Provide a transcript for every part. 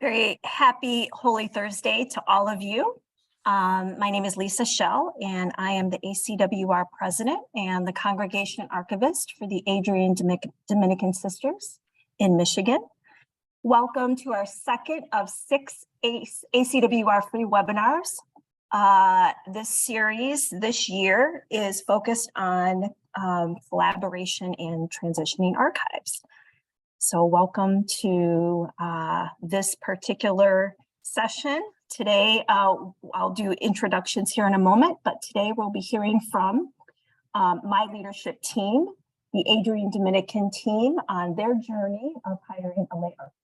Very happy Holy Thursday to all of you. My name is Lisa Schell, and I am the ACWR president and the congregation archivist for the Adrian Dominican Sisters in Michigan. Welcome to our second of 6 ACWR free webinars. This series this year is focused on collaboration and transitioning archives. So welcome to this particular session. Today, I'll do introductions here in a moment, but today we'll be hearing from my leadership team, the Adrian Dominican team, on their journey of hiring a lay archivist.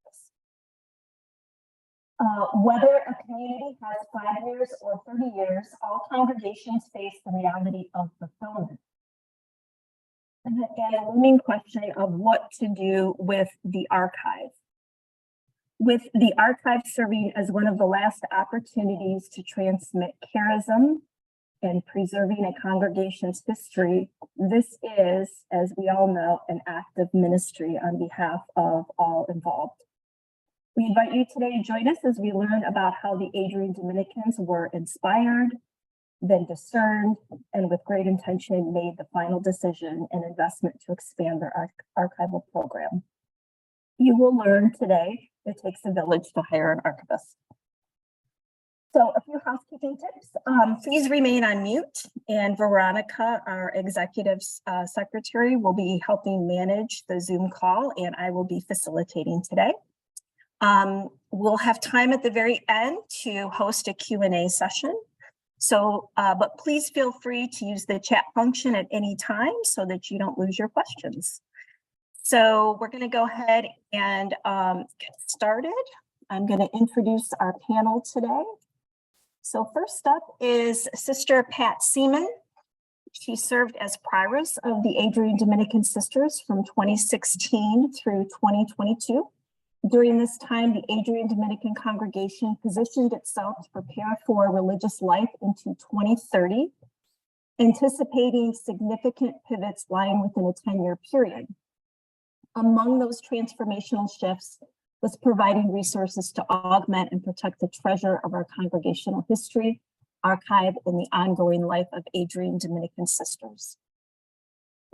Whether a community has 5 years or 30 years, all congregations face the reality of fulfillment. And a looming question of what to do with the archive. With the archive serving as one of the last opportunities to transmit charism and preserving a congregation's history, this is, as we all know, an act of ministry on behalf of all involved. We invite you today to join us as we learn about how the Adrian Dominicans were inspired, then discerned, and with great intention made the final decision and investment to expand their archival program. You will learn today it takes a village to hire an archivist. So a few housekeeping tips. Please remain on mute, and Veronica, our executive secretary, will be helping manage the Zoom call, and I will be facilitating today. We'll have time at the very end to host a Q&A session. So, but please feel free to use the chat function at any time so that you don't lose your questions. So we're going to go ahead and get started. I'm going to introduce our panel today. So first up is Sister Pat Seaman. She served as prioress of the Adrian Dominican Sisters from 2016 through 2022. During this time, the Adrian Dominican congregation positioned itself to prepare for religious life into 2030, anticipating significant pivots lying within a 10-year period. Among those transformational shifts was providing resources to augment and protect the treasure of our congregational history, archive, and the ongoing life of Adrian Dominican Sisters.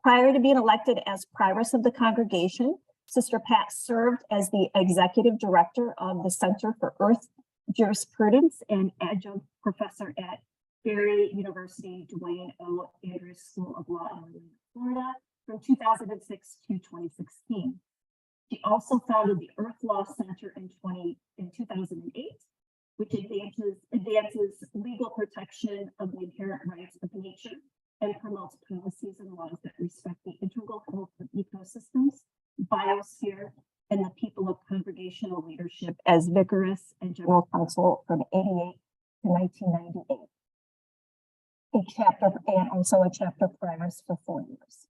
Prior to being elected as prioress of the congregation, Sister Pat served as the executive director of the Center for Earth Jurisprudence and adjunct professor at Barry University Dwayne O. Andrews School of Law in Florida from 2006 to 2016. She also founded the Earth Law Center in 2008, which advances legal protection of the inherent rights of nature and promotes policies and laws that respect the integral health of ecosystems, biosphere, and the people of congregational leadership as Vicaress and General Counsel from 88 to 1998. And also a chapter prioress for 4 years.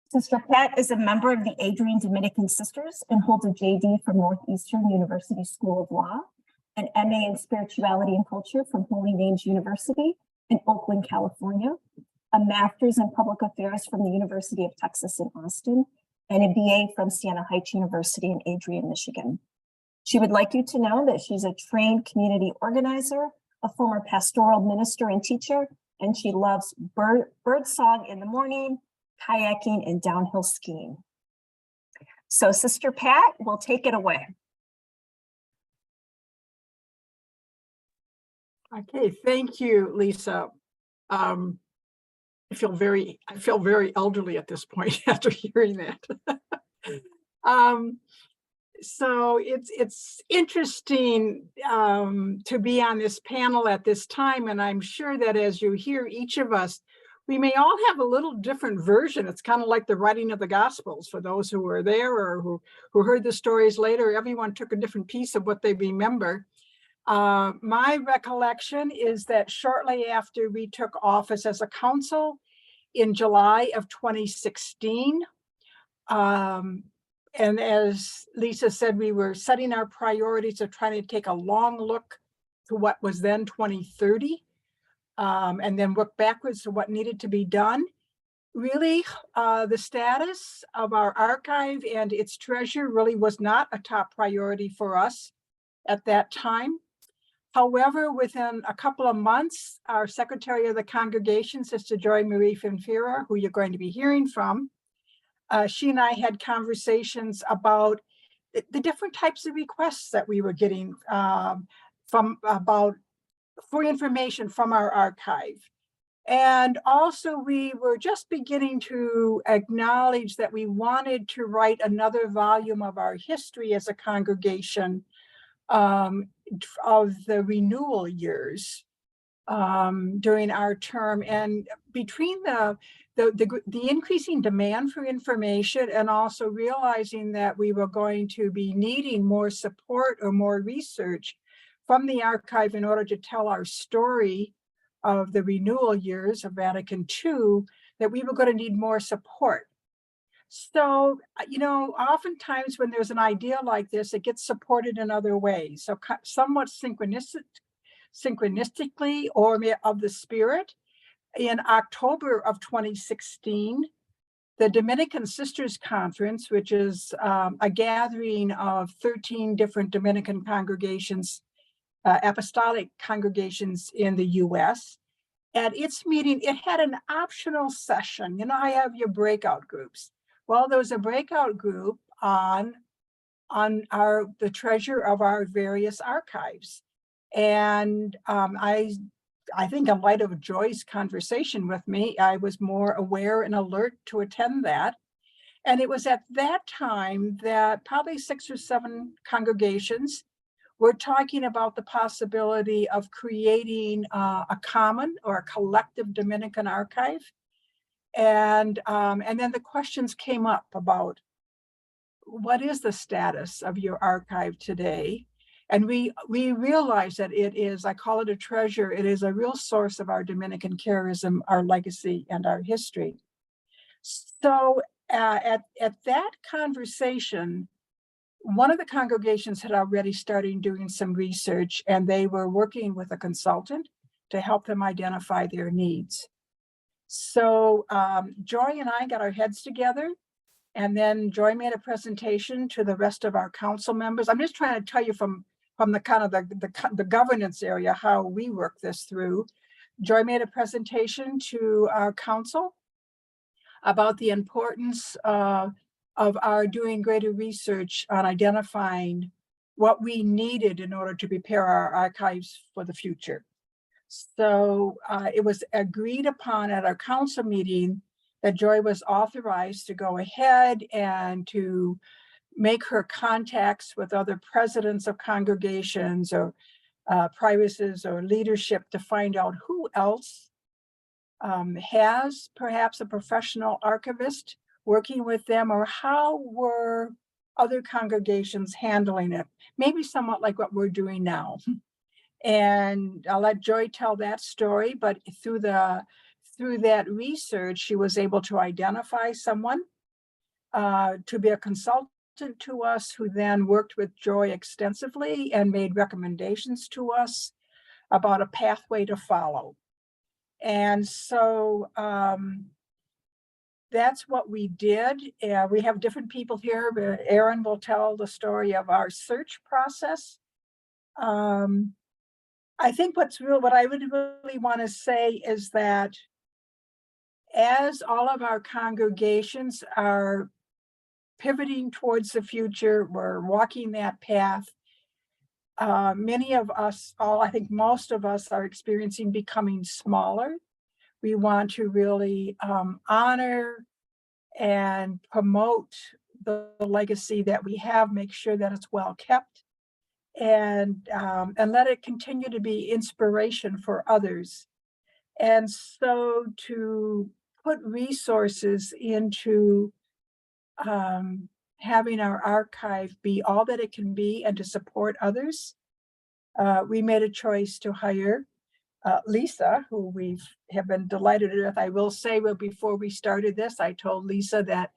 Sister Pat is a member of the Adrian Dominican Sisters and holds a JD from Northeastern University School of Law, an MA in Spirituality and Culture from Holy Names University in Oakland, California, a master's in Public Affairs from the University of Texas in Austin, and a BA from Siena Heights University in Adrian, Michigan. She would like you to know that she's a trained community organizer, a former pastoral minister and teacher, and she loves birdsong in the morning, kayaking, and downhill skiing. So Sister Pat will take it away. Okay, thank you, Lisa. I feel very elderly at this point after hearing that. So it's interesting to be on this panel at this time, and I'm sure that as you hear each of us, we may all have a little different version. It's kind of like the writing of the Gospels for those who were there or who heard the stories later. Everyone took a different piece of what they remember. My recollection is that shortly after we took office as a council in July of 2016, and as Lisa said, we were setting our priorities of trying to take a long look to what was then 2030, and then work backwards to what needed to be done. really, the status of our archive and its treasure really was not a top priority for us at that time. However, within a couple of months, our Secretary of the Congregation, Sister Joy Marie Finfira, who you're going to be hearing from, she and I had conversations about the different types of requests that we were getting for information from our archive. And also, we were just beginning to acknowledge that we wanted to write another volume of our history as a congregation, of the renewal years during our term. And between the increasing demand for information and also realizing that we were going to be needing more support or more research from the archive in order to tell our story of the renewal years of Vatican II, that we were going to need more support. So, oftentimes when there's an idea like this, it gets supported in other ways. So somewhat synchronistically or of the spirit, in October of 2016, the Dominican Sisters Conference, which is a gathering of 13 different Dominican congregations, apostolic congregations in the US. At its meeting, it had an optional session. I have your breakout groups. Well, there was a breakout group on the treasure of our various archives. And I think in light of Joy's conversation with me, I was more aware and alert to attend that. And it was at that time that probably 6 or 7 congregations were talking about the possibility of creating a common or a collective Dominican archive. And then the questions came up about, what is the status of your archive today? And we realized that it is, I call it a treasure, it is a real source of our Dominican charism, our legacy, and our history. So at that conversation, one of the congregations had already started doing some research, and they were working with a consultant to help them identify their needs. So Joy and I got our heads together, and then Joy made a presentation to the rest of our council members. I'm just trying to tell you from the kind of the governance area, how we work this through. Joy made a presentation to our council about the importance of our doing greater research on identifying what we needed in order to prepare our archives for the future. So it was agreed upon at our council meeting that Joy was authorized to go ahead and to make her contacts with other presidents of congregations or privacies or leadership to find out who else has perhaps a professional archivist working with them, or how were other congregations handling it? Maybe somewhat like what we're doing now. And I'll let Joy tell that story, but through that research, she was able to identify someone to be a consultant to us, who then worked with Joy extensively and made recommendations to us about a pathway to follow. And so that's what we did. We have different people here, but Aaron will tell the story of our search process. I think what I would really want to say is that as all of our congregations are pivoting towards the future, we're walking that path. Many of us, I think most of us, are experiencing becoming smaller. We want to really honor and promote the legacy that we have, make sure that it's well kept, and let it continue to be inspiration for others. And so to put resources into having our archive be all that it can be and to support others, we made a choice to hire Lisa, who we have been delighted with. I will say, well, before we started this, I told Lisa that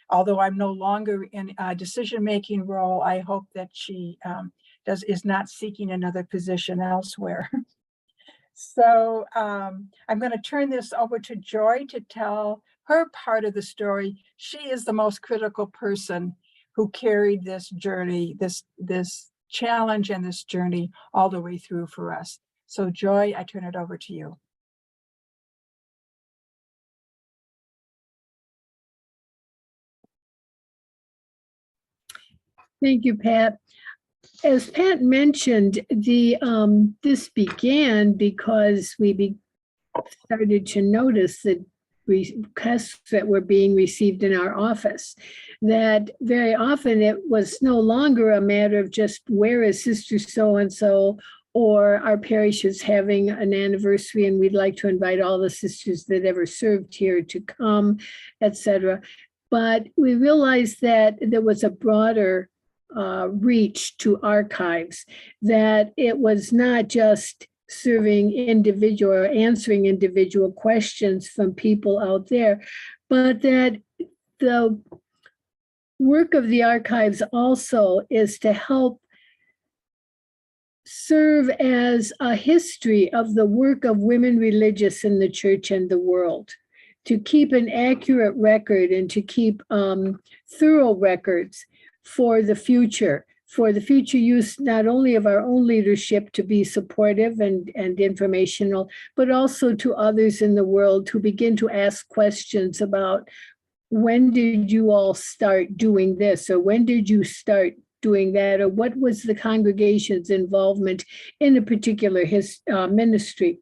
although I'm no longer in a decision-making role, I hope that she is not seeking another position elsewhere. So I'm going to turn this over to Joy to tell her part of the story. She is the most critical person who carried this journey, this challenge and this journey all the way through for us. So Joy, I turn it over to you. Thank you, Pat. As Pat mentioned, this began because we started to notice that requests that were being received in our office, that very often it was no longer a matter of just where is Sister so-and-so, or our parish is having an anniversary and we'd like to invite all the sisters that ever served here to come, etc. But we realized that there was a broader reach to archives, that it was not just serving individual or answering individual questions from people out there, but that the work of the archives also is to help serve as a history of the work of women religious in the church and the world, to keep an accurate record and to keep thorough records for the future use, not only of our own leadership to be supportive and informational, but also to others in the world who begin to ask questions about, when did you all start doing this, or when did you start doing that, or what was the congregation's involvement in a particular ministry.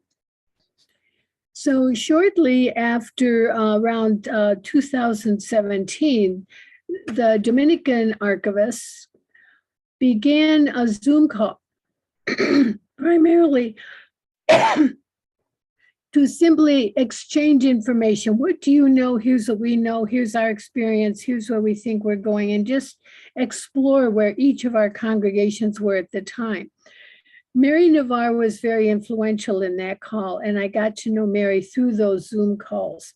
So shortly after around 2017, the Dominican archivists began a Zoom call, primarily to simply exchange information. What do you know? Here's what we know. Here's our experience. Here's where we think we're going, and just explore where each of our congregations were at the time. Mary Navarre was very influential in that call, and I got to know Mary through those Zoom calls.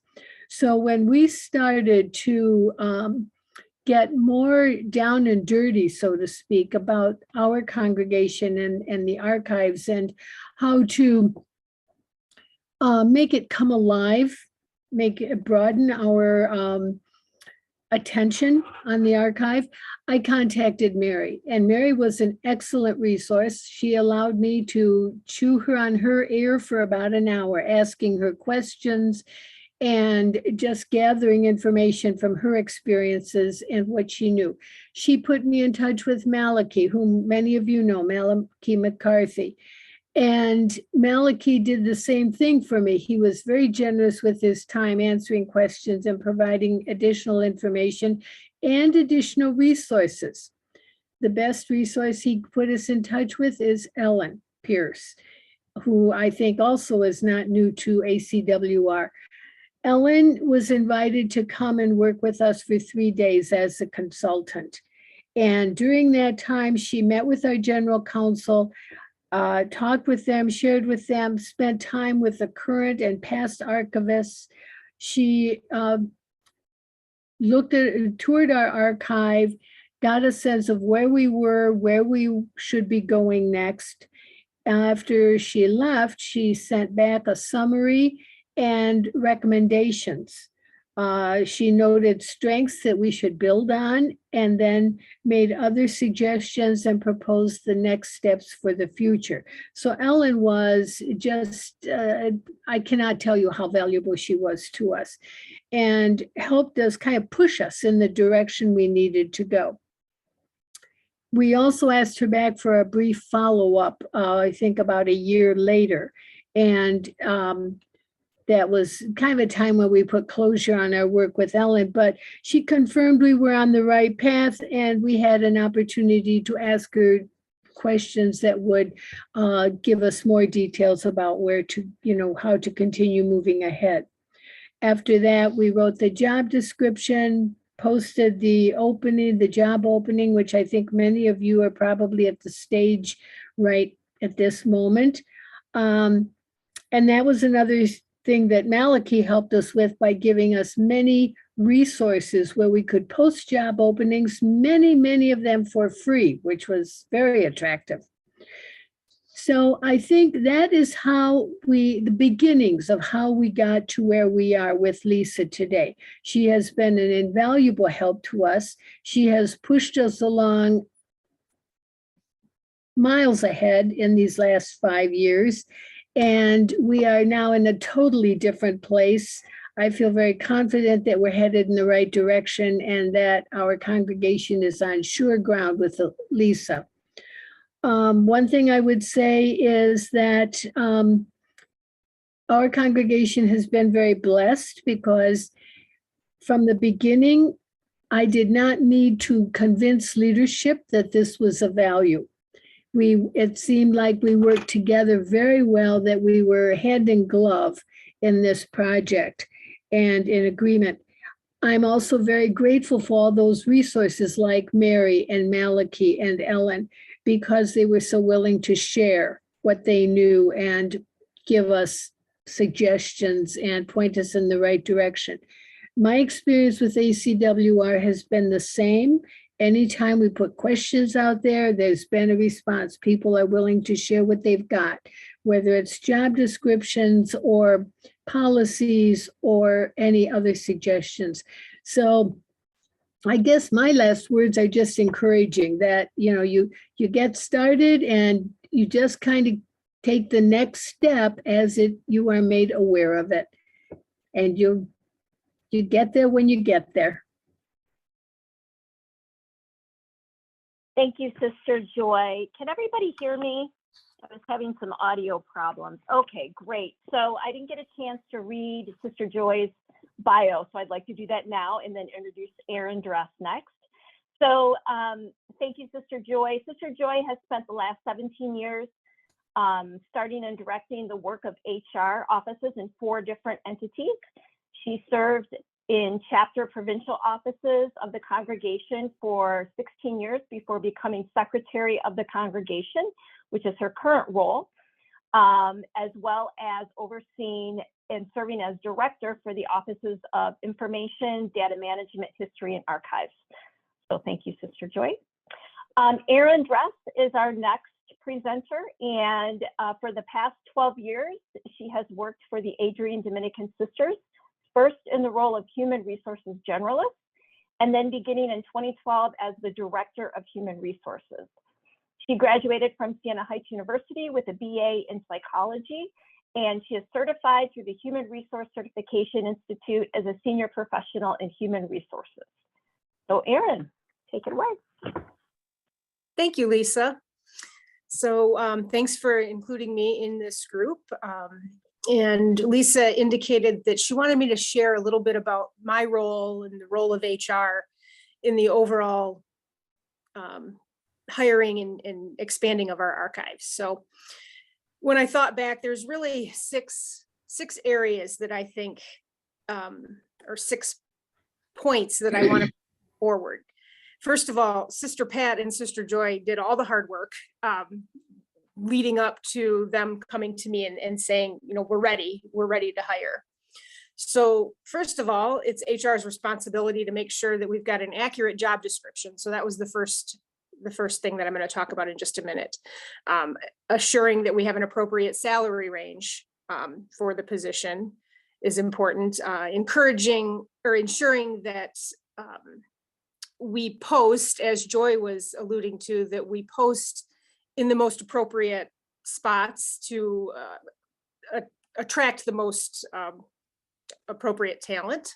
So when we started to get more down and dirty, so to speak, about our congregation and the archives and how to make it come alive, make it broaden our attention on the archive, I contacted Mary, and Mary was an excellent resource. She allowed me to chew her on her ear for about an hour, asking her questions and just gathering information from her experiences and what she knew. She put me in touch with Malachi, whom many of you know, Malachi McCarthy. And Malachi did the same thing for me. He was very generous with his time, answering questions and providing additional information and additional resources. The best resource he put us in touch with is Ellen Pierce, who I think also is not new to ACWR. Ellen was invited to come and work with us for 3 days as a consultant. And during that time, she met with our general counsel, talked with them, shared with them, spent time with the current and past archivists. She toured our archive, got a sense of where we were, where we should be going next. After she left, she sent back a summary and recommendations. She noted strengths that we should build on, and then made other suggestions and proposed the next steps for the future. So Ellen was just, I cannot tell you how valuable she was to us, and helped us kind of push us in the direction we needed to go. We also asked her back for a brief follow-up, I think about a year later. And that was kind of a time when we put closure on our work with Ellen, but she confirmed we were on the right path, and we had an opportunity to ask her questions that would give us more details about where to, how to continue moving ahead. After that, we wrote the job description, posted the job opening, which I think many of you are probably at the stage right at this moment. And that was another thing that Malachi helped us with by giving us many resources where we could post job openings, many of them for free, which was very attractive. So I think that is the beginnings of how we got to where we are with Lisa today. She has been an invaluable help to us. She has pushed us along miles ahead in these last 5 years, and we are now in a totally different place. I feel very confident that we're headed in the right direction and that our congregation is on sure ground with Lisa. One thing I would say is that our congregation has been very blessed because from the beginning, I did not need to convince leadership that this was a value. It seemed like we worked together very well, that we were hand in glove in this project and in agreement. I'm also very grateful for all those resources like Mary and Malachi and Ellen, because they were so willing to share what they knew and give us suggestions and point us in the right direction. My experience with ACWR has been the same. Anytime we put questions out there, there's been a response. People are willing to share what they've got, whether it's job descriptions or policies or any other suggestions. So I guess my last words are just encouraging that, you get started and you just kind of take the next step as you are made aware of it. And you get there when you get there. Thank you, Sister Joy. Can everybody hear me? I was having some audio problems. Okay, great. So I didn't get a chance to read Sister Joy's bio, so I'd like to do that now and then introduce Aaron Dress next. So thank you, Sister Joy. Sister Joy has spent the last 17 years starting and directing the work of HR offices in 4 different entities. She served in chapter provincial offices of the congregation for 16 years before becoming secretary of the congregation, which is her current role, as well as overseeing and serving as director for the offices of information, data management, history, and archives. So thank you, Sister Joy. Erin Dress is our next presenter, and for the past 12 years, she has worked for the Adrian Dominican Sisters, first in the role of Human Resources Generalist, and then beginning in 2012 as the Director of Human Resources. She graduated from Siena Heights University with a BA in psychology, and she is certified through the Human Resource Certification Institute as a senior professional in human resources. So Erin, take it away. Thank you, Lisa. So thanks for including me in this group. And Lisa indicated that she wanted me to share a little bit about my role and the role of HR in the overall hiring and expanding of our archives. So when I thought back, there's really six areas that I think, or 6 points that I want to put forward. First of all, Sister Pat and Sister Joy did all the hard work leading up to them coming to me and saying, we're ready to hire. So first of all, it's HR's responsibility to make sure that we've got an accurate job description. So that was the first thing that I'm going to talk about in just a minute. Assuring that we have an appropriate salary range for the position is important. Encouraging or ensuring that we post, as Joy was alluding to, that we post in the most appropriate spots to attract the most appropriate talent.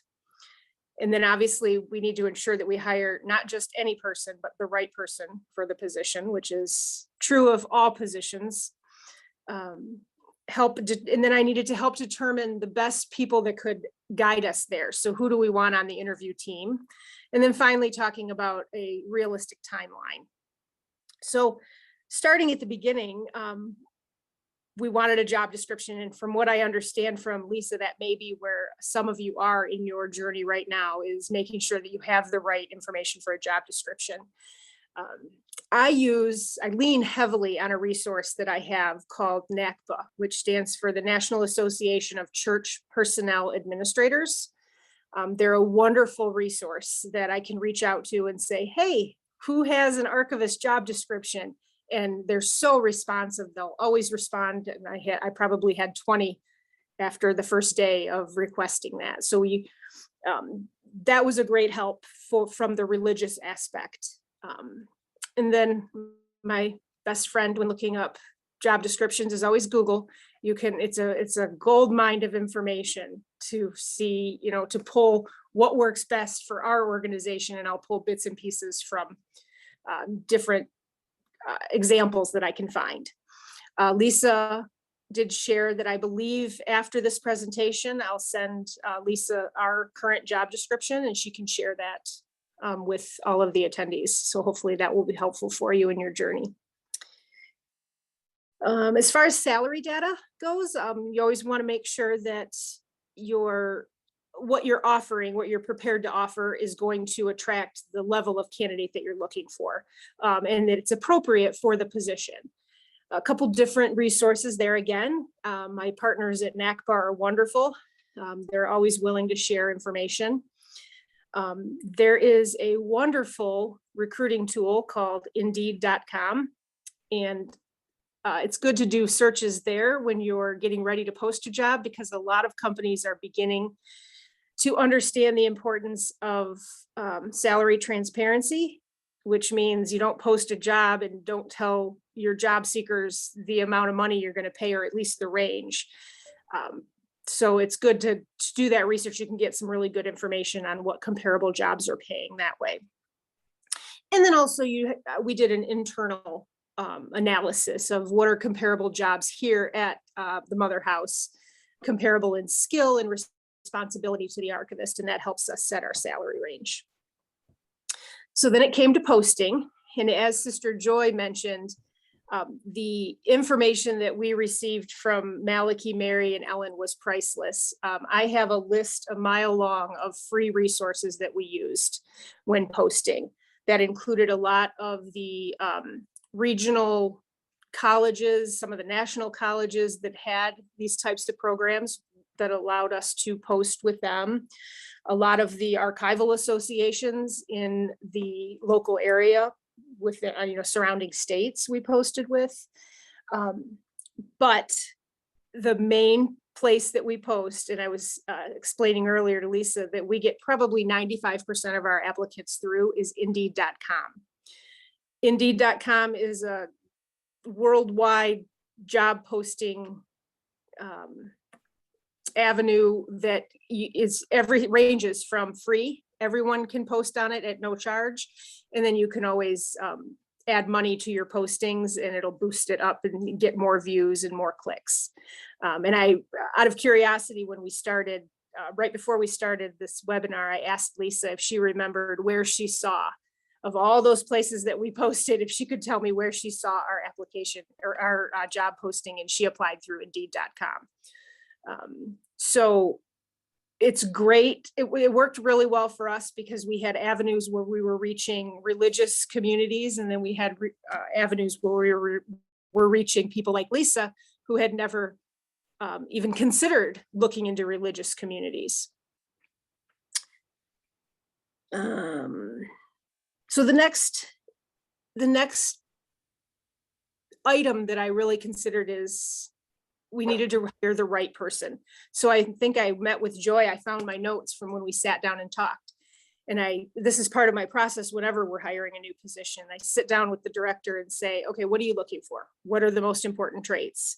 And then obviously we need to ensure that we hire not just any person, but the right person for the position, which is true of all positions. And then I needed to help determine the best people that could guide us there. So who do we want on the interview team? And then finally talking about a realistic timeline. So starting at the beginning, we wanted a job description. And from what I understand from Lisa, that may be where some of you are in your journey right now, is making sure that you have the right information for a job description. I lean heavily on a resource that I have called NACPA, which stands for the National Association of Church Personnel Administrators. They're a wonderful resource that I can reach out to and say, hey, who has an archivist job description? And they're so responsive. They'll always respond. And I probably had 20 after the first day of requesting that. So that was a great help from the religious aspect. And then my best friend when looking up job descriptions is always Google. It's a gold mine of information to see, to pull what works best for our organization. And I'll pull bits and pieces from different examples that I can find. Lisa did share that I believe after this presentation, I'll send Lisa our current job description and she can share that with all of the attendees. So hopefully that will be helpful for you in your journey. As far as salary data goes, you always want to make sure that what you're offering, what you're prepared to offer is going to attract the level of candidate that you're looking for, and that it's appropriate for the position. A couple different resources there again. My partners at NACBAR are wonderful. They're always willing to share information. There is a wonderful recruiting tool called Indeed.com, and it's good to do searches there when you're getting ready to post a job, because a lot of companies are beginning to understand the importance of salary transparency, which means you don't post a job and don't tell your job seekers the amount of money you're going to pay, or at least the range. So it's good to do that research. You can get some really good information on what comparable jobs are paying that way. And then also we did an internal analysis of what are comparable jobs here at the Mother House, comparable in skill and responsibility to the archivist, and that helps us set our salary range. So then it came to posting, and as Sister Joy mentioned, the information that we received from Malachi, Mary, and Ellen was priceless. I have a list a mile long of free resources that we used when posting. That included a lot of the regional colleges, some of the national colleges that had these types of programs that allowed us to post with them. A lot of the archival associations in the local area with the surrounding states we posted with. But the main place that we post, and I was explaining earlier to Lisa that we get probably 95% of our applicants through, is Indeed.com. Indeed.com is a worldwide job posting avenue that ranges from free. Everyone can post on it at no charge. And then you can always add money to your postings and it'll boost it up and get more views and more clicks. And out of curiosity, when we started, right before we started this webinar, I asked Lisa if she remembered where she saw, of all those places that we posted, if she could tell me where she saw our application or our job posting, and she applied through Indeed.com. So it's great. It worked really well for us because we had avenues where we were reaching religious communities, and then we had avenues where we were reaching people like Lisa who had never even considered looking into religious communities. So the next item that I really considered is we needed to hire the right person. So I think I met with Joy. I found my notes from when we sat down and talked. And this is part of my process whenever we're hiring a new position. I sit down with the director and say, okay, what are you looking for? What are the most important traits?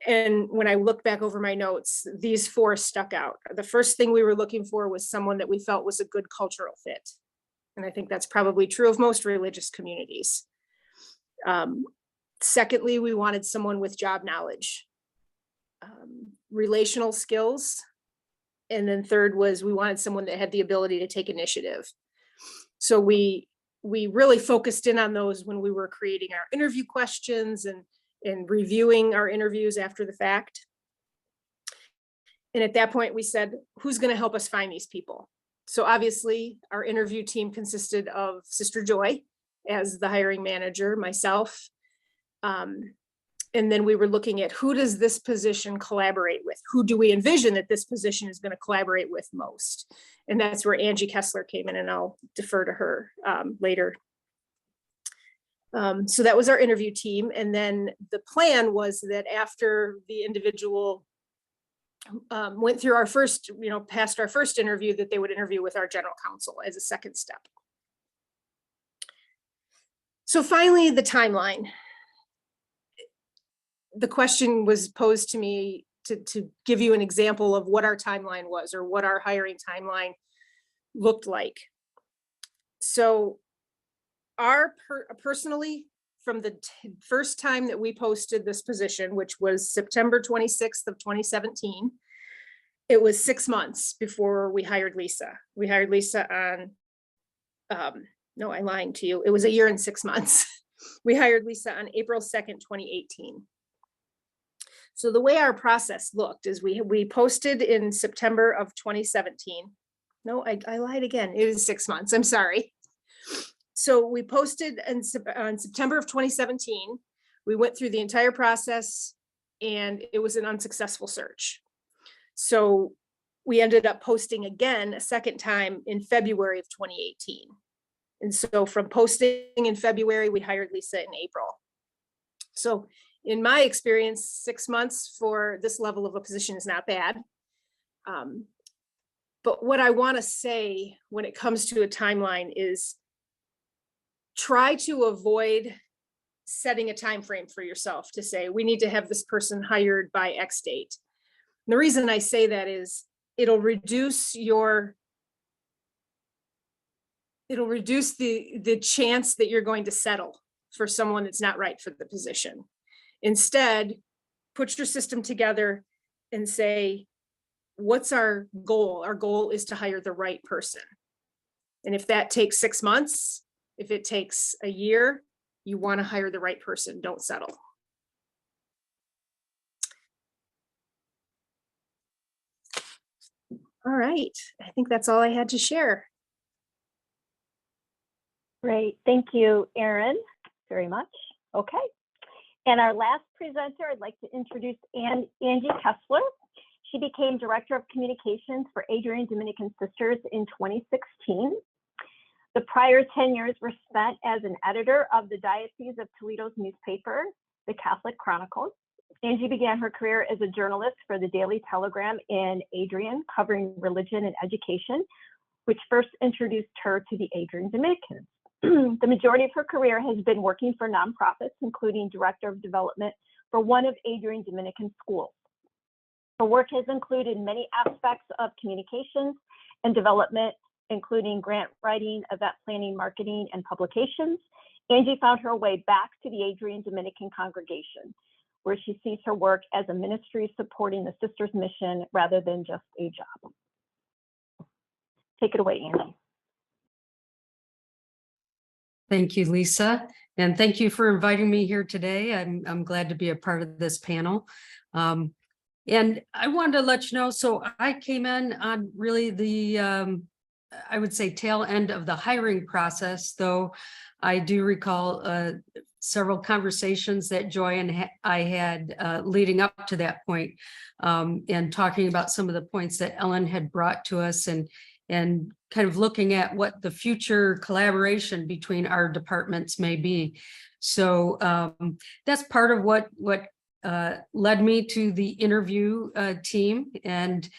And when I look back over my notes, these 4 stuck out. The first thing we were looking for was someone that we felt was a good cultural fit. And I think that's probably true of most religious communities. Secondly, we wanted someone with job knowledge, relational skills. And then third was we wanted someone that had the ability to take initiative. So we really focused in on those when we were creating our interview questions and reviewing our interviews after the fact. And at that point, we said, who's going to help us find these people? So obviously, our interview team consisted of Sister Joy as the hiring manager, myself. And then we were looking at who does this position collaborate with? Who do we envision that this position is going to collaborate with most? And that's where Angie Kessler came in, and I'll defer to her later. So that was our interview team. And then the plan was that after the individual went through our first, passed our first interview, that they would interview with our general counsel as a second step. So finally, the timeline. The question was posed to me to give you an example of what our timeline was, or what our hiring timeline looked like. So personally, from the first time that we posted this position, which was September 26th of 2017, it was 6 months before we hired Lisa. We hired Lisa on, no, I'm lying to you. It was 1 year and 6 months. We hired Lisa on April 2nd, 2018. So the way our process looked is we posted in September of 2017. No, I lied again. It was 6 months. I'm sorry. So we posted on September of 2017. We went through the entire process and it was an unsuccessful search. So we ended up posting again a second time in February of 2018. And so from posting in February, we hired Lisa in April. So in my experience, 6 months for this level of a position is not bad. But what I want to say when it comes to a timeline is try to avoid setting a time frame for yourself to say, we need to have this person hired by X date. And the reason I say that is it'll reduce the chance that you're going to settle for someone that's not right for the position. Instead, put your system together and say, what's our goal? Our goal is to hire the right person. And if that takes 6 months, if it takes 1 year, you want to hire the right person. Don't settle. All right. I think that's all I had to share. Great. Thank you, Erin, very much. Okay. And our last presenter, I'd like to introduce Angie Kessler. She became Director of Communications for Adrian Dominican Sisters in 2016. The prior 10 years were spent as an editor of the Diocese of Toledo's newspaper, the Catholic Chronicle. Angie began her career as a journalist for the Daily Telegram in Adrian, covering religion and education, which first introduced her to the Adrian Dominicans. The majority of her career has been working for nonprofits, including Director of Development for one of Adrian Dominican schools. Her work has included many aspects of communications and development, including grant writing, event planning, marketing, and publications. Angie found her way back to the Adrian Dominican congregation, where she sees her work as a ministry supporting the sisters' mission rather than just a job. Take it away, Angie. Thank you, Lisa, and thank you for inviting me here today. I'm glad to be a part of this panel. And I wanted to let you know, so I came in on really the, I would say, tail end of the hiring process, though I do recall several conversations that Joy and I had leading up to that point, and talking about some of the points that Ellen had brought to us, and kind of looking at what the future collaboration between our departments may be. So that's part of what led me to the interview team and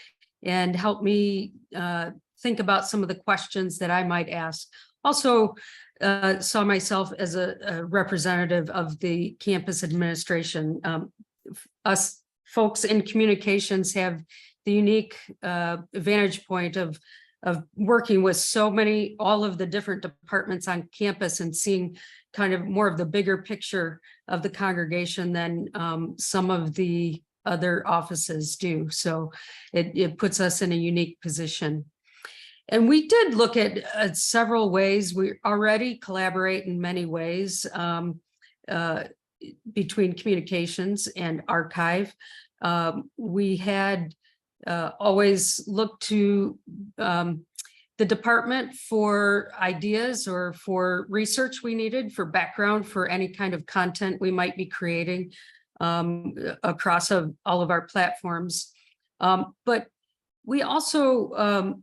helped me think about some of the questions that I might ask. Also saw myself as a representative of the campus administration. Us folks in communications have the unique vantage point of working with all of the different departments on campus and seeing kind of more of the bigger picture of the congregation than some of the other offices do. So it puts us in a unique position. And we did look at several ways. We already collaborate in many ways between communications and archive. We had always looked to the department for ideas or for research we needed, for background, for any kind of content we might be creating across all of our platforms. But we also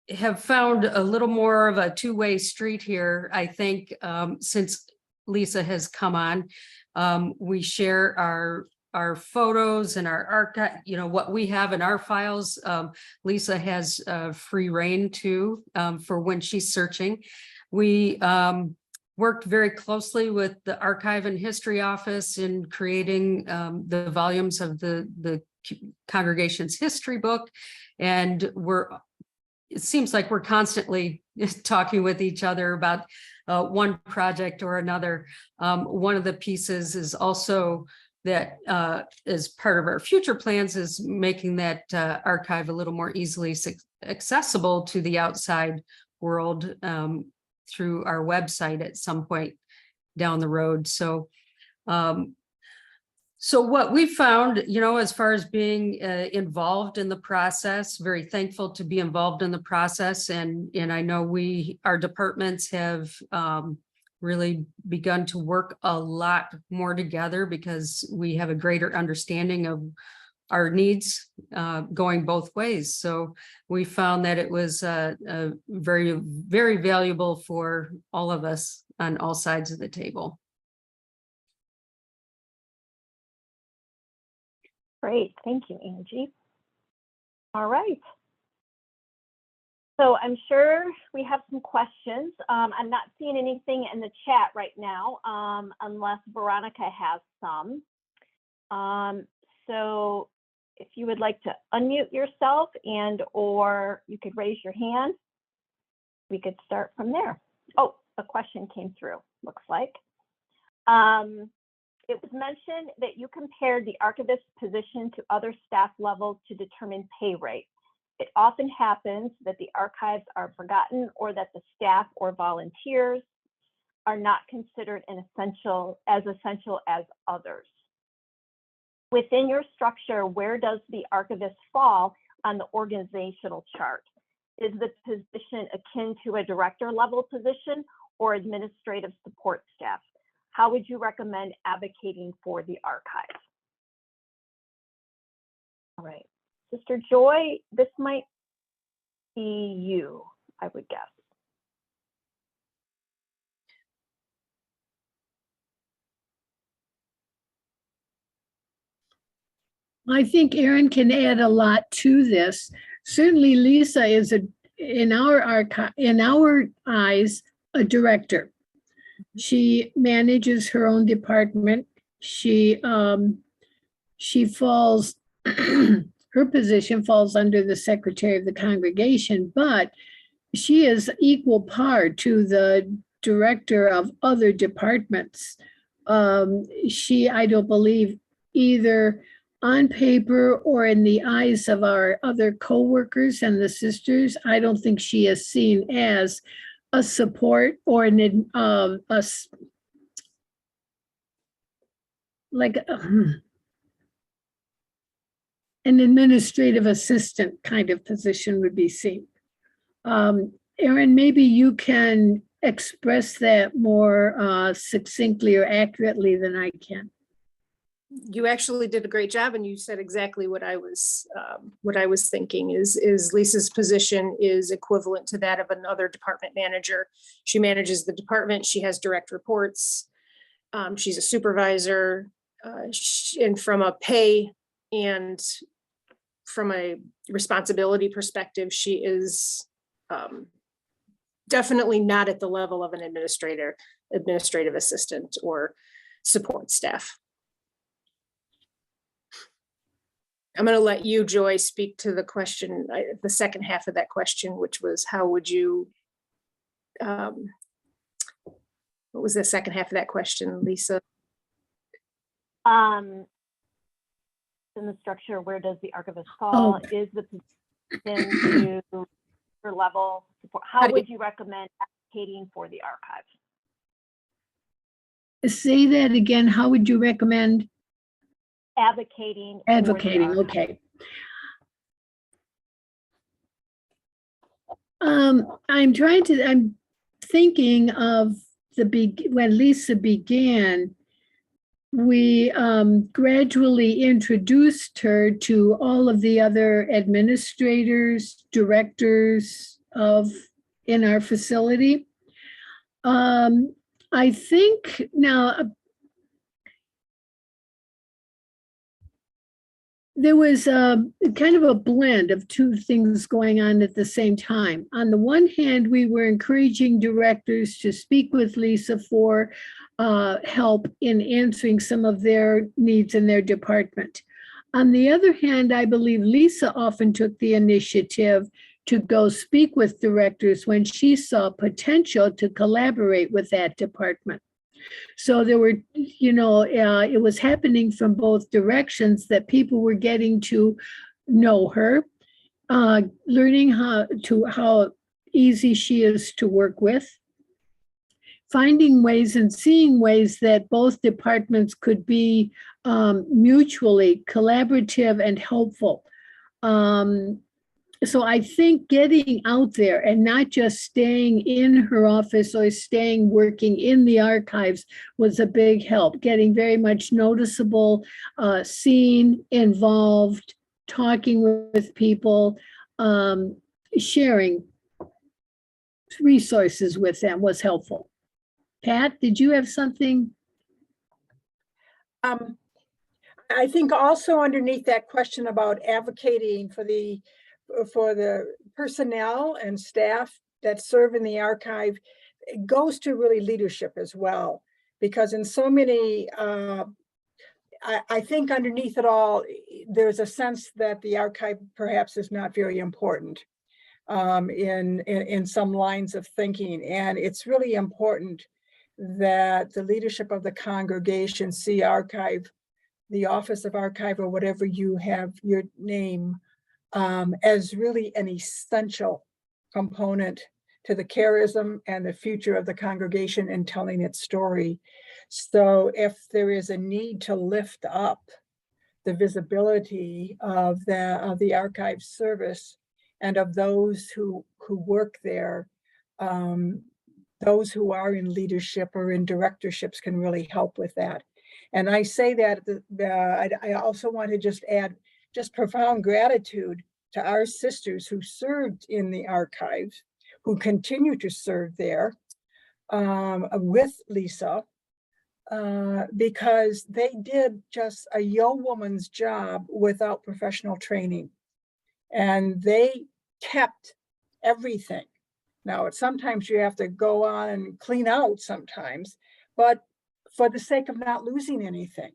have found a little more of a two-way street here, I think, since Lisa has come on. We share our photos and our archive, what we have in our files. Lisa has free reign too, for when she's searching. We worked very closely with the Archive and History Office in creating the volumes of the congregation's history book. And it seems like we're constantly talking with each other about one project or another. One of the pieces is also that as part of our future plans is making that archive a little more easily accessible to the outside world through our website at some point down the road. So what we found, as far as being involved in the process, very thankful to be involved in the process. And I know our departments have really begun to work a lot more together because we have a greater understanding of our needs going both ways. So we found that it was very, very valuable for all of us on all sides of the table. Great, thank you, Angie. All right. So I'm sure we have some questions. I'm not seeing anything in the chat right now, unless Veronica has some. So if you would like to unmute yourself or you could raise your hand, we could start from there. Oh, a question came through, looks like. It was mentioned that you compared the archivist position to other staff levels to determine pay rate. It often happens that the archives are forgotten or that the staff or volunteers are not considered essential as others. Within your structure, where does the archivist fall on the organizational chart? Is the position akin to a director level position or administrative support staff? How would you recommend advocating for the archive? All right, Sister Joy, this might be you, I would guess. I think Erin can add a lot to this. Certainly, Lisa is in our eyes, a director. She manages her own department. She falls, her position falls under the secretary of the congregation, but she is equal part to the director of other departments. I don't believe, either on paper or in the eyes of our other co-workers and the sisters, I don't think she is seen as a support or an administrative assistant kind of position would be seen. Erin, maybe you can express that more succinctly or accurately than I can. You actually did a great job, and you said exactly what I was thinking. Is Lisa's position is equivalent to that of another department manager. She manages the department. She has direct reports. She's a supervisor, and from a pay and from a responsibility perspective, she is definitely not at the level of an administrative assistant or support staff. I'm going to let you, Joy, speak to the question, the second half of that question, which was how would you, what was the second half of that question, Lisa? In the structure, where does the archivist fall? Oh. Is the position to your level support? How would you recommend advocating for the archive? Say that again. How would you recommend? Advocating. Okay. I'm thinking of when Lisa began, we gradually introduced her to all of the other administrators, directors in our facility. I think now there was a kind of a blend of two things going on at the same time. On the one hand, we were encouraging directors to speak with Lisa for help in answering some of their needs in their department. On the other hand, I believe Lisa often took the initiative to go speak with directors when she saw potential to collaborate with that department. So there were, it was happening from both directions, that people were getting to know her, learning how easy she is to work with, finding ways and seeing ways that both departments could be mutually collaborative and helpful. So I think getting out there and not just staying in her office or staying working in the archives was a big help. Getting very much noticeable, seen, involved, talking with people, sharing resources with them was helpful. Pat, did you have something? I think also underneath that question about advocating for the personnel and staff that serve in the archive, it goes to really leadership as well, because in so many, I think underneath it all, there's a sense that the archive perhaps is not very important in some lines of thinking. And it's really important that the leadership of the congregation see archive, the office of archive, or whatever you have your name, as really an essential component to the charism and the future of the congregation and telling its story. So if there is a need to lift up the visibility of the archive service and of those who work there, those who are in leadership or in directorships can really help with that. And I say that I also want to just add just profound gratitude to our sisters who served in the archives, who continue to serve there with Lisa, because they did just a yeoman's job without professional training. And they kept everything. Now, sometimes you have to go on and clean out sometimes, but for the sake of not losing anything.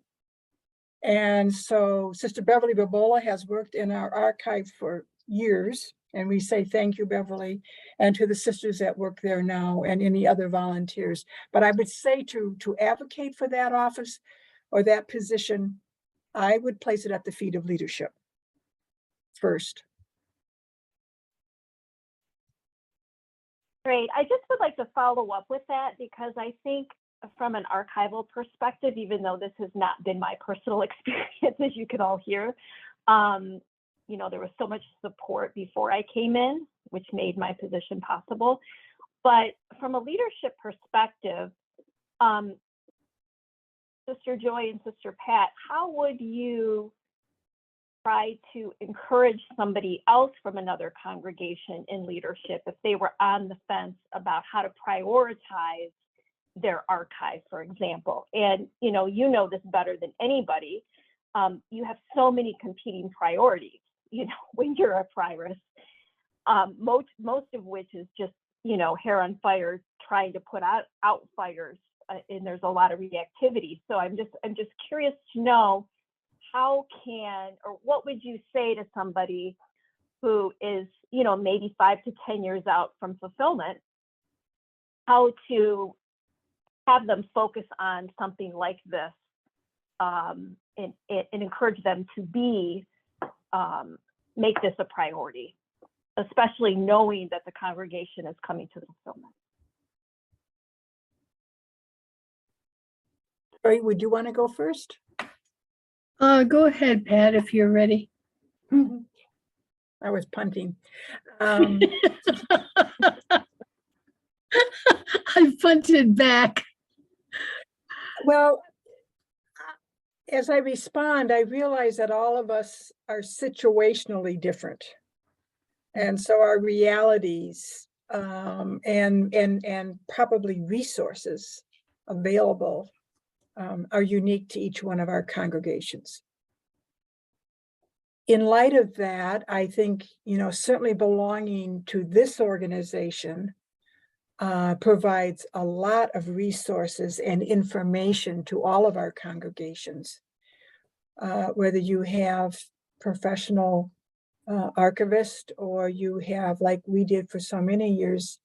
And so Sister Beverly Babola has worked in our archive for years, and we say thank you, Beverly, and to the sisters that work there now and any other volunteers. But I would say to advocate for that office or that position, I would place it at the feet of leadership first. Great. I just would like to follow up with that, because I think from an archival perspective, even though this has not been my personal experience, as you can all hear, there was so much support before I came in, which made my position possible. But from a leadership perspective, Sister Joy and Sister Pat, how would you try to encourage somebody else from another congregation in leadership if they were on the fence about how to prioritize their archive, for example? And you know this better than anybody. You have so many competing priorities, when you're a prioress, most of which is just hair on fire, trying to put out fires, and there's a lot of reactivity. So I'm just curious to know, what would you say to somebody who is maybe 5 to 10 years out from fulfillment, how to have them focus on something like this, and encourage them to make this a priority, especially knowing that the congregation is coming to fulfillment? Joy, would you want to go first? Go ahead, Pat, if you're ready. I was punting. I punted back. Well, as I respond, I realize that all of us are situationally different. And so our realities and probably resources available are unique to each one of our congregations. In light of that, I think, certainly belonging to this organization provides a lot of resources and information to all of our congregations, whether you have professional archivists or you have, like we did for so many years,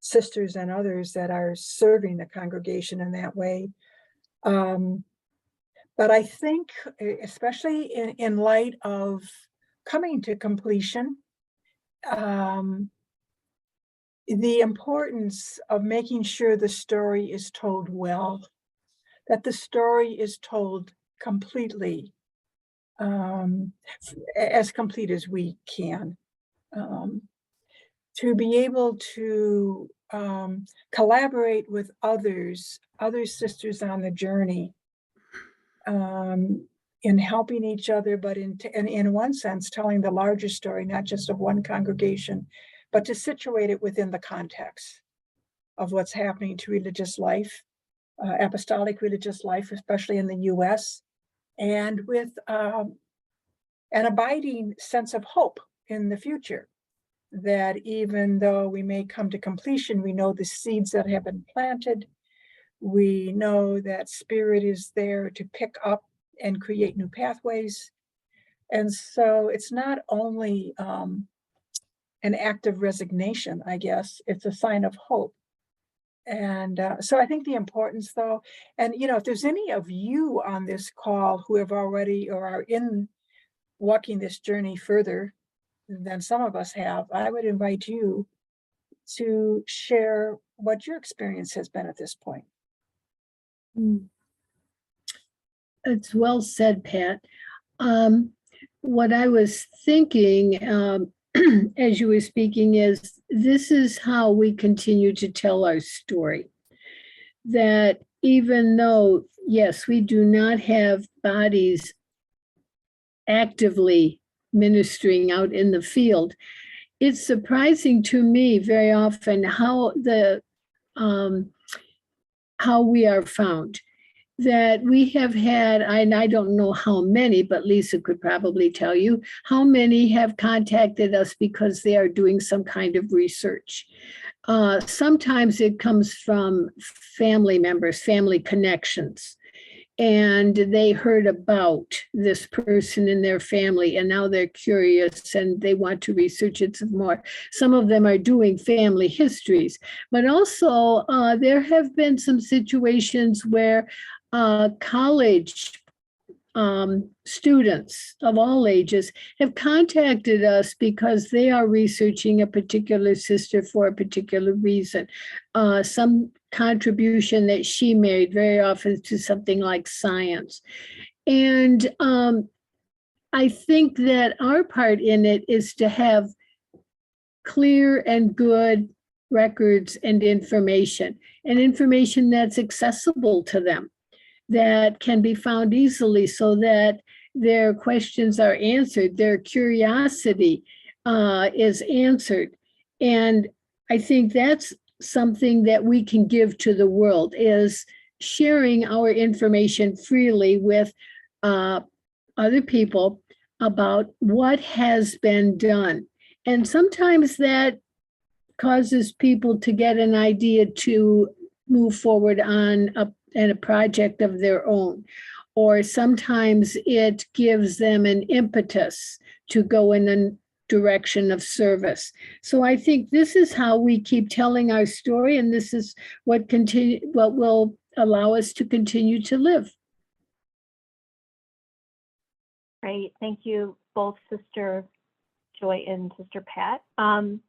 sisters and others that are serving the congregation in that way. But I think, especially in light of coming to completion, the importance of making sure the story is told well, that the story is told completely, as complete as we can, to be able to collaborate with other sisters on the journey, in helping each other, but in one sense, telling the larger story, not just of one congregation, but to situate it within the context of what's happening to religious life, apostolic religious life, especially in the US, and with an abiding sense of hope in the future, that even though we may come to completion, we know the seeds that have been planted. We know that Spirit is there to pick up and create new pathways. And so it's not only an act of resignation, I guess, it's a sign of hope. And so I think the importance, though, and if there's any of you on this call who have already or are in walking this journey further than some of us have, I would invite you to share what your experience has been at this point. It's well said, Pat. What I was thinking as you were speaking is this is how we continue to tell our story. That even though, yes, we do not have bodies actively ministering out in the field, it's surprising to me very often how we are found. That we have had, and I don't know how many, but Lisa could probably tell you how many have contacted us because they are doing some kind of research. Sometimes it comes from family members, family connections, and they heard about this person in their family, and now they're curious and they want to research it some more. Some of them are doing family histories, but also there have been some situations where college students of all ages have contacted us because they are researching a particular sister for a particular reason. Some contribution that she made, very often to something like science. And I think that our part in it is to have clear and good records and information that's accessible to them, that can be found easily so that their questions are answered, their curiosity is answered. And I think that's something that we can give to the world, is sharing our information freely with other people about what has been done. And sometimes that causes people to get an idea to move forward on a project of their own, or sometimes it gives them an impetus to go in a direction of service. So I think this is how we keep telling our story, and this is what will allow us to continue to live. Great, thank you both, Sister Joy and Sister Pat.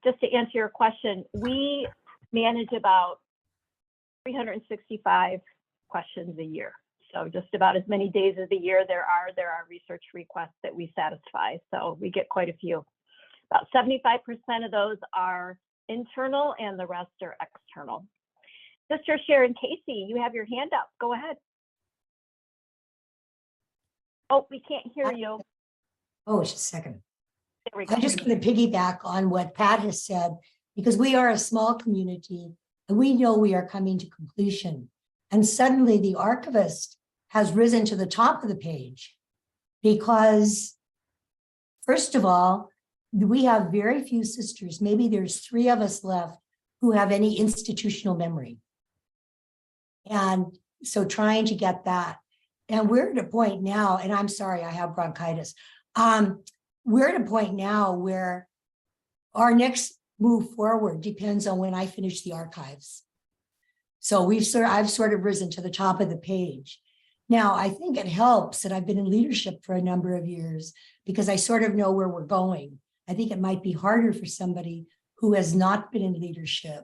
Just to answer your question, we manage about 365 questions a year. So just about as many days of the year there are research requests that we satisfy. So we get quite a few. About 75% of those are internal and the rest are external. Sister Sharon Casey, you have your hand up. Go ahead. Oh, we can't hear you. Oh, just a second. There we go. I'm just going to piggyback on what Pat has said, because we are a small community and we know we are coming to completion. And suddenly the archivist has risen to the top of the page because, first of all, we have very few sisters. Maybe there's 3 of us left who have any institutional memory. And so trying to get that. And we're at a point now, and I'm sorry, I have bronchitis. We're at a point now where our next move forward depends on when I finish the archives. So I've sort of risen to the top of the page. Now, I think it helps that I've been in leadership for a number of years because I sort of know where we're going. I think it might be harder for somebody who has not been in leadership.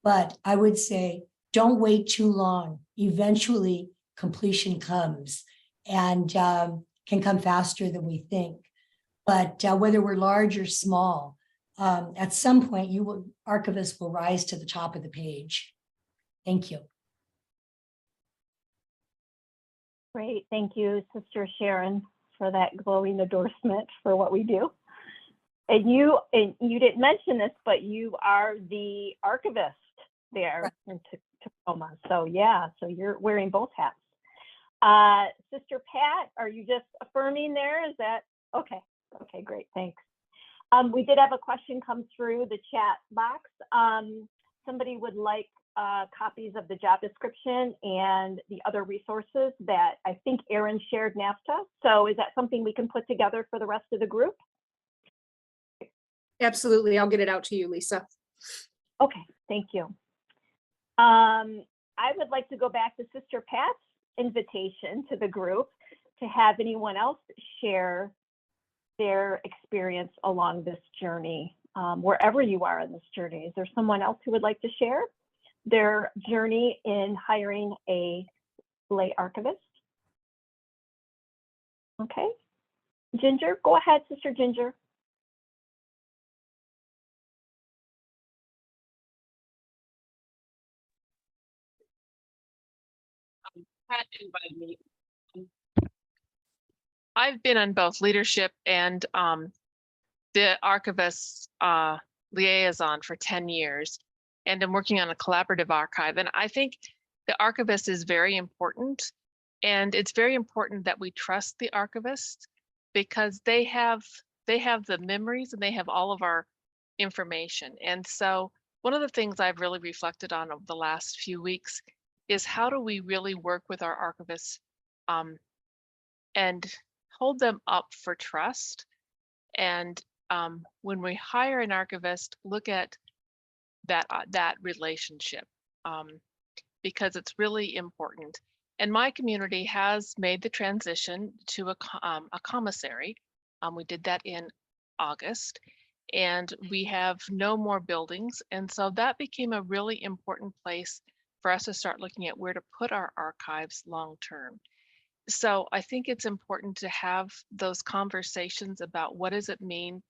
But I would say, don't wait too long. Eventually, completion comes and can come faster than we think. But whether we're large or small, at some point, archivists will rise to the top of the page. Thank you. Great. Thank you, Sister Sharon, for that glowing endorsement for what we do. And you didn't mention this, but you are the archivist there in Tacoma. So yeah, so you're wearing both hats. Sister Pat, are you just affirming there? Is that okay? Okay, great, thanks. We did have a question come through the chat box. Somebody would like copies of the job description and the other resources that I think Aaron shared NAFTA. So is that something we can put together for the rest of the group? Absolutely. I'll get it out to you, Lisa. Okay, thank you. I would like to go back to Sister Pat's invitation to the group to have anyone else share their experience along this journey, wherever you are in this journey. Is there someone else who would like to share their journey in hiring a lay archivist? Okay, Ginger, go ahead, Sister Ginger. Pat invited me. I've been on both leadership and the archivist liaison for 10 years, and I'm working on a collaborative archive. And I think the archivist is very important, and it's very important that we trust the archivist because they have the memories and they have all of our information. And so one of the things I've really reflected on over the last few weeks is how do we really work with our archivists and hold them up for trust. And when we hire an archivist, look at that relationship because it's really important. And my community has made the transition to a commissary. We did that in August, and we have no more buildings. And so that became a really important place for us to start looking at where to put our archives long term. So I think it's important to have those conversations about what does it mean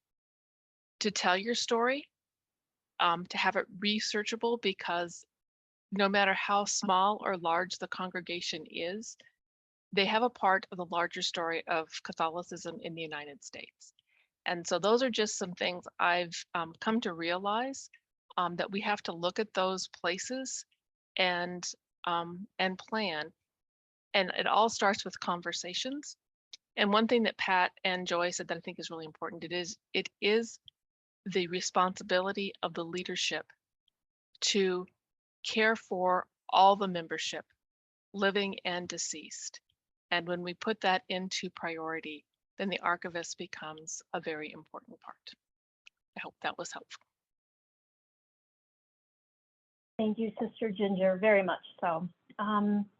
to tell your story, to have it researchable, because no matter how small or large the congregation is, they have a part of the larger story of Catholicism in the United States. And so those are just some things I've come to realize, that we have to look at those places and plan. And it all starts with conversations. And one thing that Pat and Joy said that I think is really important, it is the responsibility of the leadership to care for all the membership, living and deceased. And when we put that into priority, then the archivist becomes a very important part. I hope that was helpful. Thank you, Sister Ginger, very much so.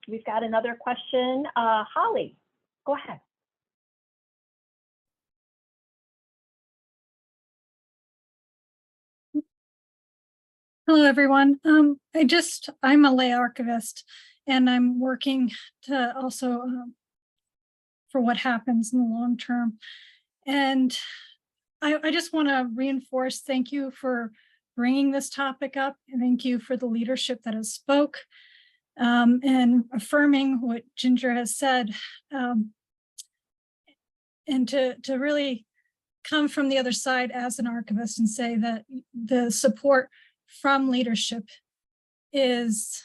We've got another question. Holly, go ahead. Hello, everyone. I'm a lay archivist, and I'm working to also for what happens in the long term. And I just want to reinforce, thank you for bringing this topic up, and thank you for the leadership that has spoke and affirming what Ginger has said, and to really come from the other side as an archivist and say that the support from leadership is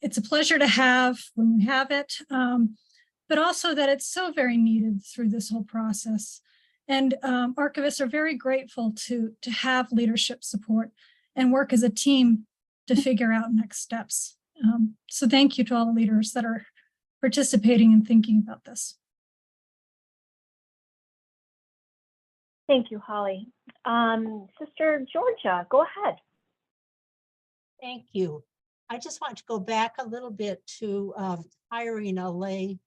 it's a pleasure to have when we have it, but also that it's so very needed through this whole process. And archivists are very grateful to have leadership support and work as a team to figure out next steps. So thank you to all the leaders that are participating and thinking about this. Thank you, Holly. Sister Georgia, go ahead. Thank you. I just want to go back a little bit to hiring a lay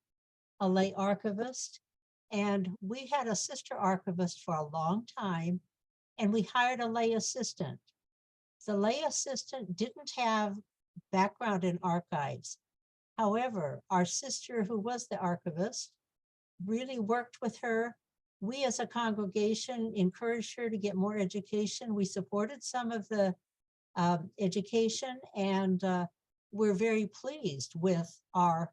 archivist. And we had a sister archivist for a long time, and we hired a lay assistant. The lay assistant didn't have background in archives. However, our sister who was the archivist really worked with her. We as a congregation encouraged her to get more education. We supported some of the education, and we're very pleased with our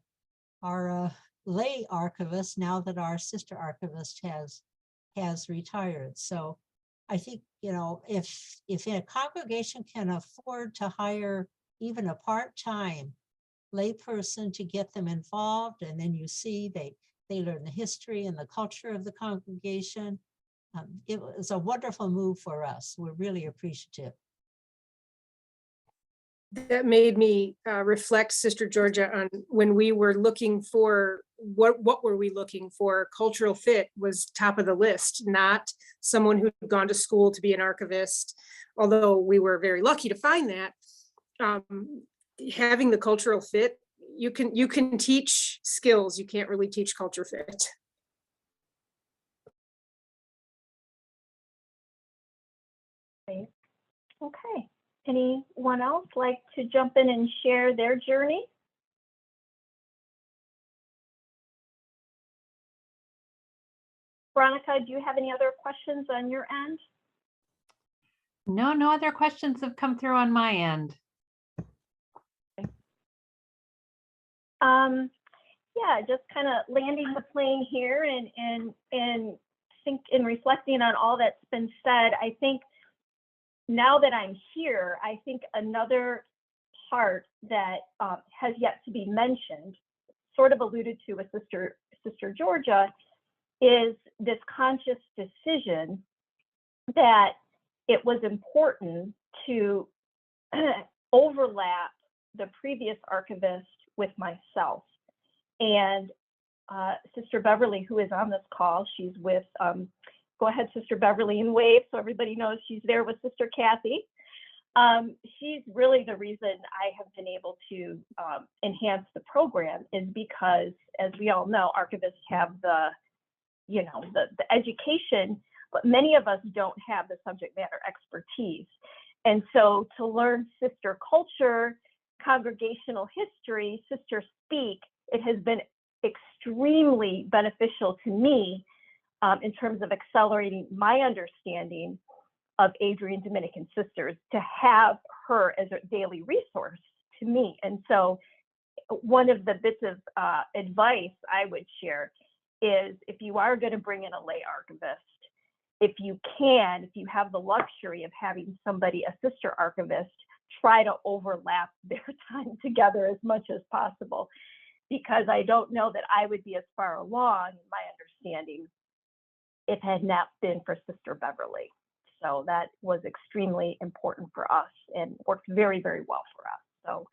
lay archivist now that our sister archivist has retired. So I think, you know, if a congregation can afford to hire even a part-time lay person to get them involved, and then you see they learn the history and the culture of the congregation, it was a wonderful move for us. We're really appreciative. That made me reflect, Sister Georgia, on when we were looking for what were we looking for? Cultural fit was top of the list, not someone who'd gone to school to be an archivist, although we were very lucky to find that. Having the cultural fit, you can teach skills, you can't really teach culture fit. Okay. Anyone else like to jump in and share their journey? Veronica, do you have any other questions on your end? No, no other questions have come through on my end. Yeah, just kind of landing the plane here and think in reflecting on all that's been said, I think now that I'm here, I think another part that has yet to be mentioned, sort of alluded to with Sister Georgia, is this conscious decision that it was important to overlap the previous archivist with myself. And Sister Beverly, who is on this call, she's with, go ahead, Sister Beverly, and wave so everybody knows she's there with Sister Kathy. She's really the reason I have been able to enhance the program, is because, as we all know, archivists have the education, but many of us don't have the subject matter expertise. And so to learn sister culture, congregational history, sister speak, it has been extremely beneficial to me in terms of accelerating my understanding of Adrian Dominican sisters, to have her as a daily resource to me. And so one of the bits of advice I would share is, if you are going to bring in a lay archivist, if you have the luxury of having somebody, a sister archivist, try to overlap their time together as much as possible, because I don't know that I would be as far along in my understanding if it had not been for Sister Beverly. So that was extremely important for us and worked very, very well for us. So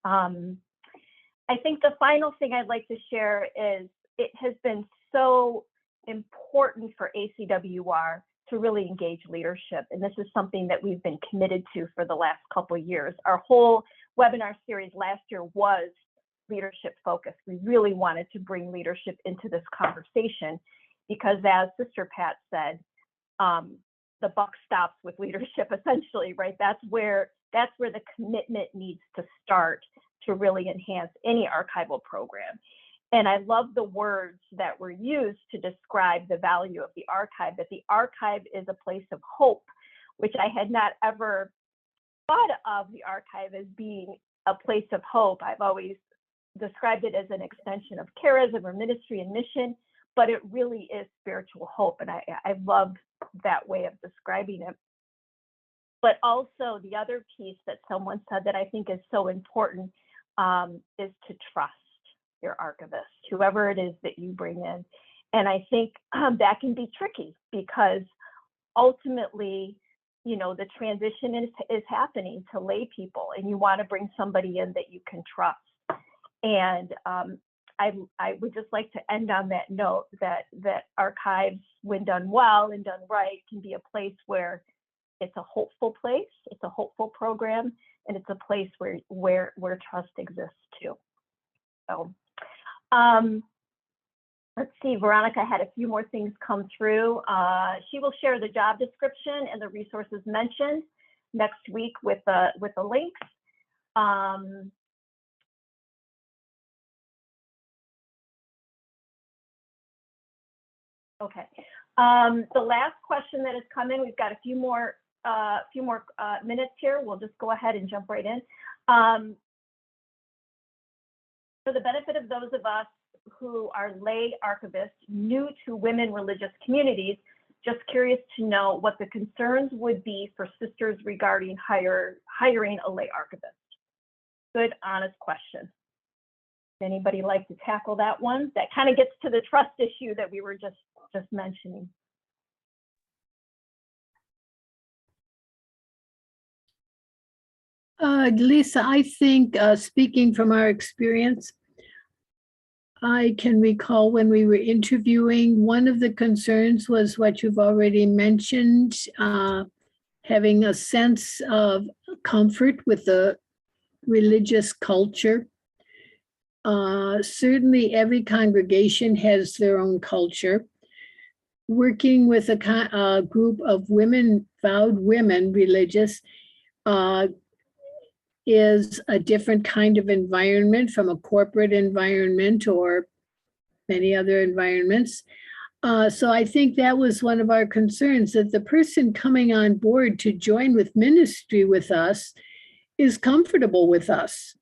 I think the final thing I'd like to share is, it has been so important for ACWR to really engage leadership. And this is something that we've been committed to for the last couple of years. Our whole webinar series last year was leadership focused. We really wanted to bring leadership into this conversation, because, as Sister Pat said, the buck stops with leadership, essentially, right? That's where the commitment needs to start to really enhance any archival program. And I love the words that were used to describe the value of the archive, that the archive is a place of hope, which I had not ever thought of the archive as being a place of hope. I've always described it as an extension of charism or ministry and mission, but it really is spiritual hope. And I love that way of describing it. But also the other piece that someone said that I think is so important is to trust your archivist, whoever it is that you bring in. And I think that can be tricky because ultimately, you know, the transition is happening to lay people, and you want to bring somebody in that you can trust. And I would just like to end on that note that archives, when done well and done right, can be a place where it's a hopeful place, it's a hopeful program, and it's a place where trust exists too. So let's see, Veronica had a few more things come through. She will share the job description and the resources mentioned next week with the links. Okay. The last question that has come in, we've got a few more minutes here. We'll just go ahead and jump right in. For the benefit of those of us who are lay archivists new to women religious communities, just curious to know what the concerns would be for sisters regarding hiring a lay archivist. Good, honest question. Anybody like to tackle that one? That kind of gets to the trust issue that we were just mentioning. Lisa, I think speaking from our experience, I can recall when we were interviewing, one of the concerns was what you've already mentioned, having a sense of comfort with the religious culture. Certainly every congregation has their own culture. Working with a group of women, vowed women, religious, is a different kind of environment from a corporate environment or many other environments. So I think that was one of our concerns, that the person coming on board to join with ministry with us is comfortable with us,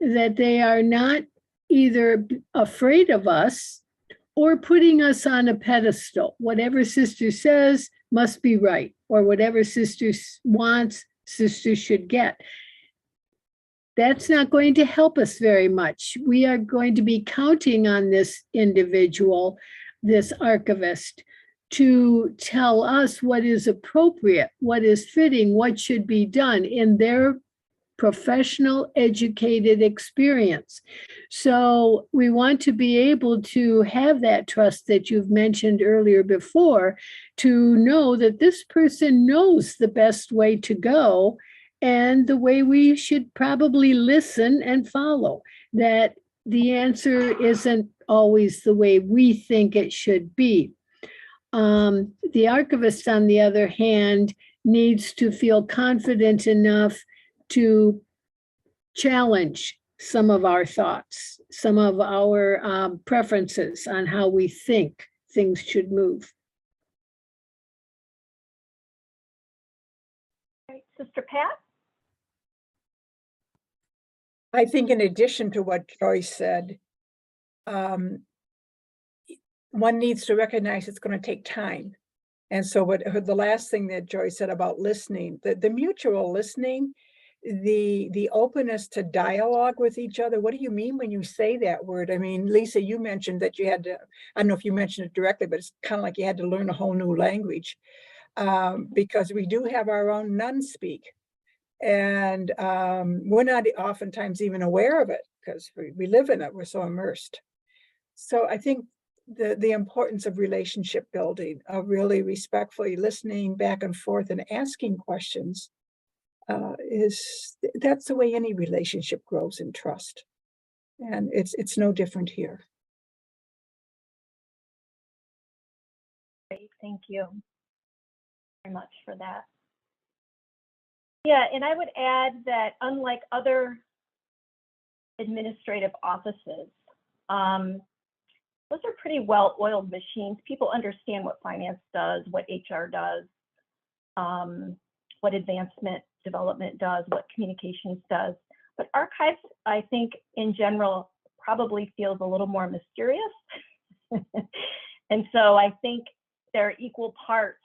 that they are not either afraid of us or putting us on a pedestal. Whatever sister says must be right, or whatever sister wants, sister should get. That's not going to help us very much. We are going to be counting on this individual, this archivist, to tell us what is appropriate, what is fitting, what should be done in their professional, educated experience. So we want to be able to have that trust that you've mentioned earlier before, to know that this person knows the best way to go and the way we should probably listen and follow, that the answer isn't always the way we think it should be. The archivist, on the other hand, needs to feel confident enough to challenge some of our thoughts, some of our preferences on how we think things should move. Sister Pat? I think in addition to what Joyce said, one needs to recognize it's going to take time. And so the last thing that Joyce said about listening, the mutual listening, the openness to dialogue with each other. What do you mean when you say that word? I mean, Lisa, you mentioned that you had to, I don't know if you mentioned it directly, but it's kind of like you had to learn a whole new language, because we do have our own non-speak. And we're not oftentimes even aware of it because we live in it. We're so immersed. So I think the importance of relationship building, of really respectfully listening back and forth and asking questions, that's the way any relationship grows in trust. And it's no different here. Great, thank you very much for that. Yeah, and I would add that unlike other administrative offices, those are pretty well-oiled machines. People understand what finance does, what HR does, what advancement development does, what communications does. But archives, I think, in general, probably feels a little more mysterious. And so I think they're equal parts.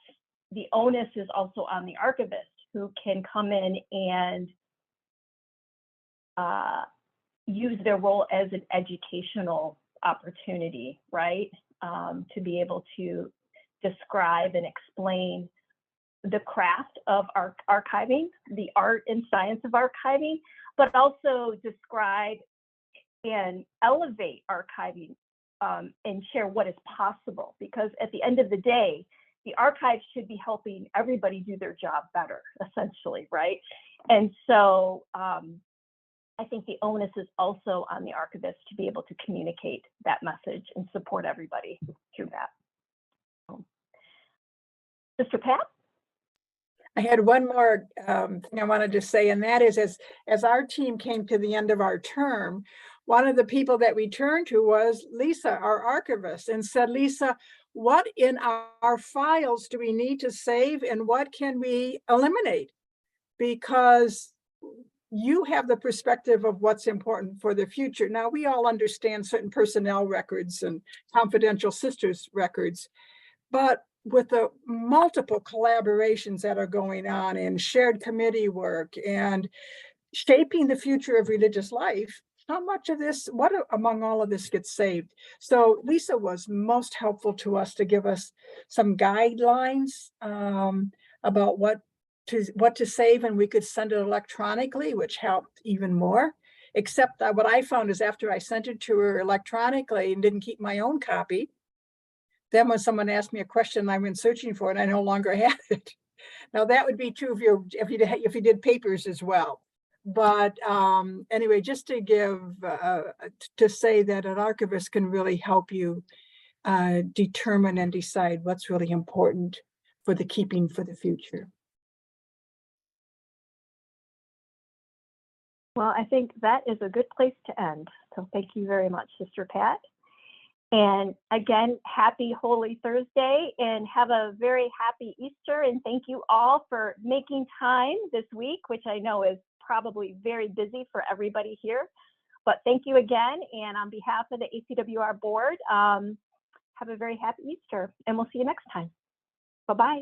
The onus is also on the archivist, who can come in and use their role as an educational opportunity, right? To be able to describe and explain the craft of archiving, the art and science of archiving, but also describe and elevate archiving and share what is possible. Because at the end of the day, the archive should be helping everybody do their job better, essentially, right? And so I think the onus is also on the archivist to be able to communicate that message and support everybody through that. Mr. Pat? I had one more thing I wanted to say, and that is as our team came to the end of our term, one of the people that we turned to was Lisa, our archivist, and said, Lisa, what in our files do we need to save and what can we eliminate? Because you have the perspective of what's important for the future. Now, we all understand certain personnel records and confidential sisters records, but with the multiple collaborations that are going on and shared committee work and shaping the future of religious life, how much of this, what among all of this gets saved? So Lisa was most helpful to us to give us some guidelines about what to save, and we could send it electronically, which helped even more. Except that what I found is after I sent it to her electronically and didn't keep my own copy, then when someone asked me a question I went searching for it, I no longer had it. Now that would be true if you did papers as well. But anyway, just to give, to say that an archivist can really help you determine and decide what's really important for the keeping for the future. Well, I think that is a good place to end. So thank you very much, Sister Pat. And again, happy Holy Thursday and have a very happy Easter. And thank you all for making time this week, which I know is probably very busy for everybody here. But thank you again. And on behalf of the ACWR board, have a very happy Easter and we'll see you next time. Bye-bye.